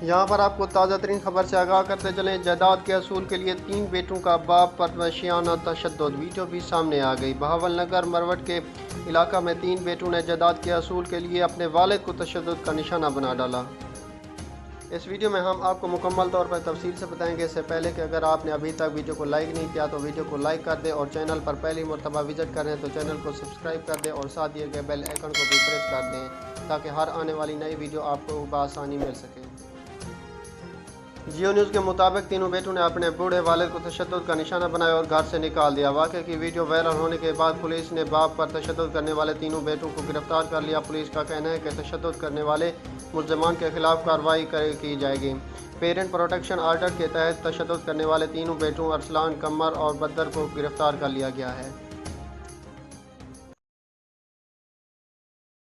یہاں پر آپ کو تازہ ترین خبر سے آگاہ کرتے چلیں۔ جائیداد کے اصول کے لیے 3 بیٹوں کا باپ پر وحشیانہ تشدد، ویڈیو بھی سامنے آ گئی۔ بہاول نگر مروٹ کے علاقہ میں 3 بیٹوں نے جائیداد کے اصول کے لیے اپنے والد کو تشدد کا نشانہ بنا ڈالا۔ اس ویڈیو میں ہم آپ کو مکمل طور پر تفصیل سے بتائیں گے۔ اس سے پہلے کہ اگر آپ نے ابھی تک ویڈیو کو لائک نہیں کیا تو ویڈیو کو لائک کر دیں، اور چینل پر پہلی مرتبہ وزٹ کر رہے ہیں تو چینل کو سبسکرائب کر دیں اور ساتھ دیے گئے بیل آئیکن کو بھی پریس کر دیں تاکہ ہر آنے والی نئی ویڈیو آپ کو بآسانی مل سکے۔ جیو نیوز کے مطابق تینوں بیٹوں نے اپنے بوڑھے والد کو تشدد کا نشانہ بنایا اور گھر سے نکال دیا۔ واقعے کی ویڈیو وائرل ہونے کے بعد پولیس نے باپ پر تشدد کرنے والے تینوں بیٹوں کو گرفتار کر لیا۔ پولیس کا کہنا ہے کہ تشدد کرنے والے ملزمان کے خلاف کارروائی کی جائے گی۔ پیرنٹ پروٹیکشن آرڈر کے تحت تشدد کرنے والے تینوں بیٹوں ارسلان، قمر اور بدر کو گرفتار کر لیا گیا ہے۔